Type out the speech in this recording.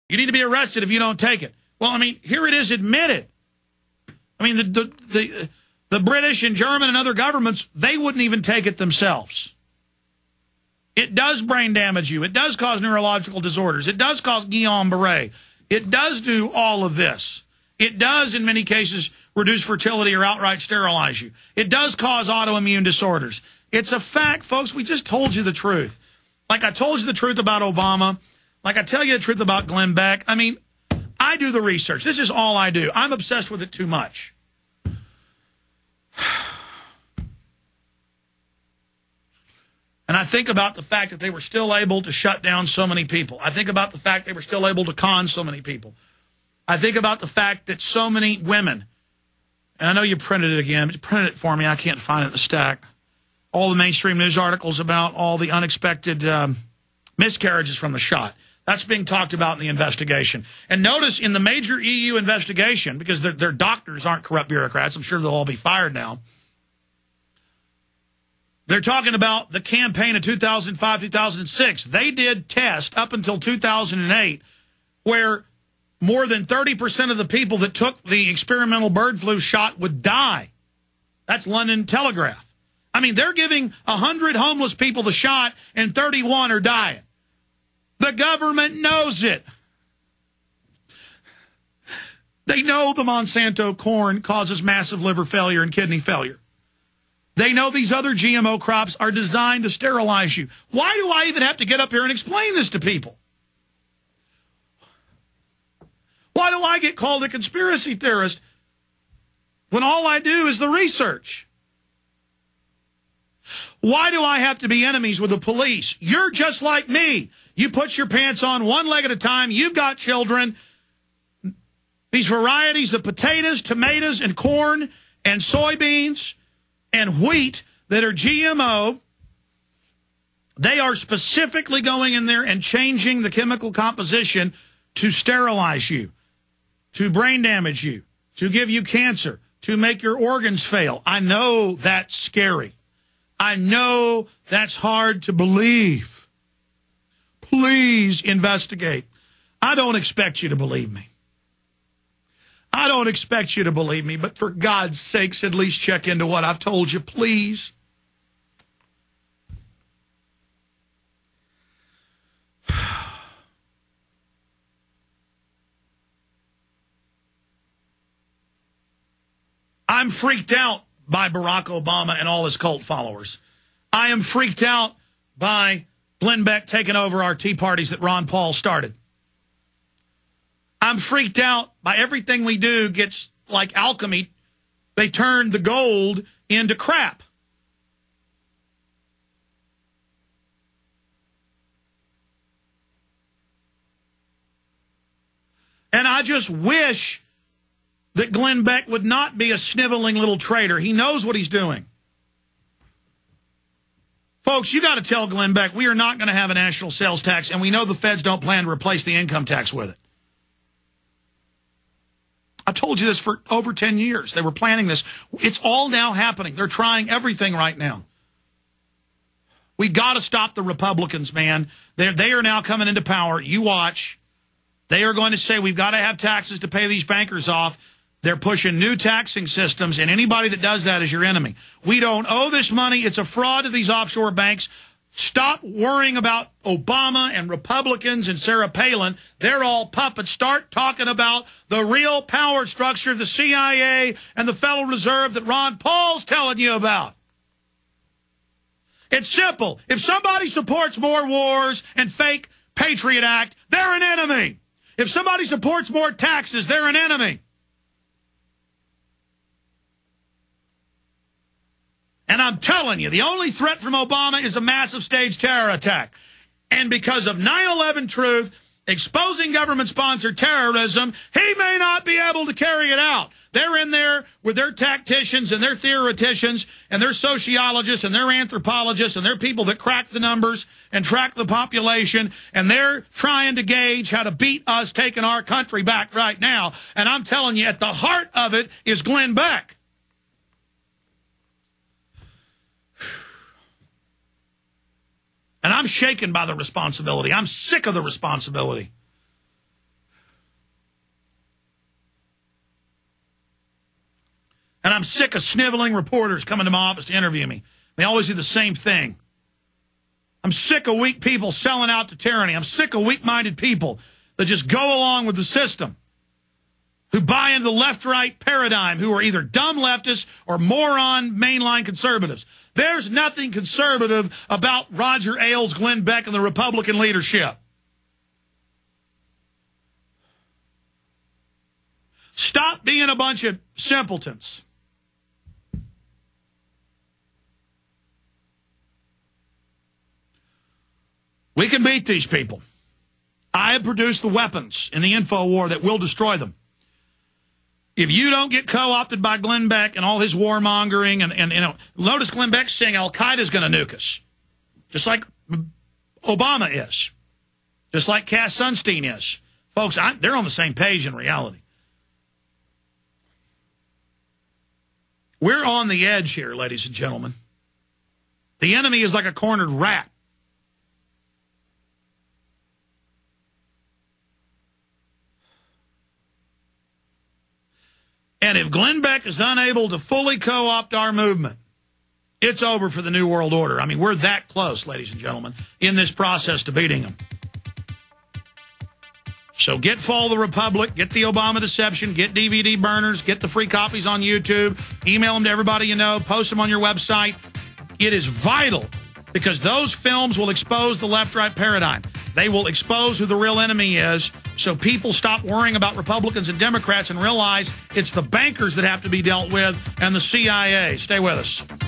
You need to be arrested if you don't take it. Well, I mean, here it is admitted. I mean, the British and German and other governments, they wouldn't even take it themselves. It does brain damage you. It does cause neurological disorders. It does cause Guillain-Barré. It does do all of this. It does, in many cases, reduce fertility or outright sterilize you. It does cause autoimmune disorders. It's a fact, folks. We just told you the truth. Like I told you the truth about Obama. Like I tell you the truth about Glenn Beck. I mean, I do the research. This is all I do. I'm obsessed with it too much. And I think about the fact that they were still able to shut down so many people. I think about the fact they were still able to con so many people. I think about the fact that so many women, and I know you printed it again, but you printed it for me. I can't find it in the stack. All the mainstream news articles about all the unexpected miscarriages from the shot. That's being talked about in the investigation. And notice in the major EU investigation, because their doctors aren't corrupt bureaucrats, I'm sure they'll all be fired now. They're talking about the campaign of 2005, 2006. They did tests up until 2008 where more than 30% of the people that took the experimental bird flu shot would die. That's London Telegraph. I mean, they're giving 100 homeless people the shot and 31 are dying. The government knows it. They know the Monsanto corn causes massive liver failure and kidney failure. They know these other GMO crops are designed to sterilize you. Why do I even have to get up here and explain this to people? Why do I get called a conspiracy theorist when all I do is the research? Why do I have to be enemies with the police? You're just like me. You put your pants on one leg at a time. You've got children. These varieties of potatoes, tomatoes, and corn, and soybeans, and wheat that are GMO, they are specifically going in there and changing the chemical composition to sterilize you, to brain damage you, to give you cancer, to make your organs fail. I know that's scary. I know that's hard to believe. Please investigate. I don't expect you to believe me. I don't expect you to believe me, but for God's sakes, at least check into what I've told you, please. I'm freaked out by Barack Obama and all his cult followers. I am freaked out by Glenn Beck taking over our tea parties that Ron Paul started. I'm freaked out by everything we do gets like alchemy. They turn the gold into crap. And I just wish that Glenn Beck would not be a sniveling little traitor. He knows what he's doing. Folks, you got to tell Glenn Beck we are not going to have a national sales tax, and we know the feds don't plan to replace the income tax with it. I've told you this for over 10 years. They were planning this. It's all now happening. They're trying everything right now. We got to stop the Republicans, man. They are now coming into power. You watch. They are going to say we've got to have taxes to pay these bankers off. They're pushing new taxing systems, and anybody that does that is your enemy. We don't owe this money. It's a fraud to these offshore banks. Stop worrying about Obama and Republicans and Sarah Palin. They're all puppets. Start talking about the real power structure, the CIA and the Federal Reserve that Ron Paul's telling you about. It's simple. If somebody supports more wars and fake Patriot Act, they're an enemy. If somebody supports more taxes, they're an enemy. And I'm telling you, the only threat from Obama is a massive staged terror attack. And because of 9/11 truth, exposing government-sponsored terrorism, he may not be able to carry it out. They're in there with their tacticians and their theoreticians and their sociologists and their anthropologists and their people that crack the numbers and track the population, and they're trying to gauge how to beat us taking our country back right now. And I'm telling you, at the heart of it is Glenn Beck. And I'm shaken by the responsibility. I'm sick of the responsibility. And I'm sick of sniveling reporters coming to my office to interview me. They always do the same thing. I'm sick of weak people selling out to tyranny. I'm sick of weak-minded people that just go along with the system, who buy into the left-right paradigm, who are either dumb leftists or moron mainline conservatives. There's nothing conservative about Roger Ailes, Glenn Beck, and the Republican leadership. Stop being a bunch of simpletons. We can beat these people. I have produced the weapons in the info war that will destroy them. If you don't get co-opted by Glenn Beck and all his warmongering, and you know, notice Glenn Beck saying Al-Qaeda's going to nuke us, just like Obama is, just like Cass Sunstein is. Folks, they're on the same page in reality. We're on the edge here, ladies and gentlemen. The enemy is like a cornered rat. And if Glenn Beck is unable to fully co-opt our movement, it's over for the New World Order. I mean, we're that close, ladies and gentlemen, in this process to beating them. So get Fall the Republic, get the Obama Deception, get DVD burners, get the free copies on YouTube, email them to everybody you know, post them on your website. It is vital because those films will expose the left-right paradigm. They will expose who the real enemy is, so people stop worrying about Republicans and Democrats and realize it's the bankers that have to be dealt with and the CIA. Stay with us.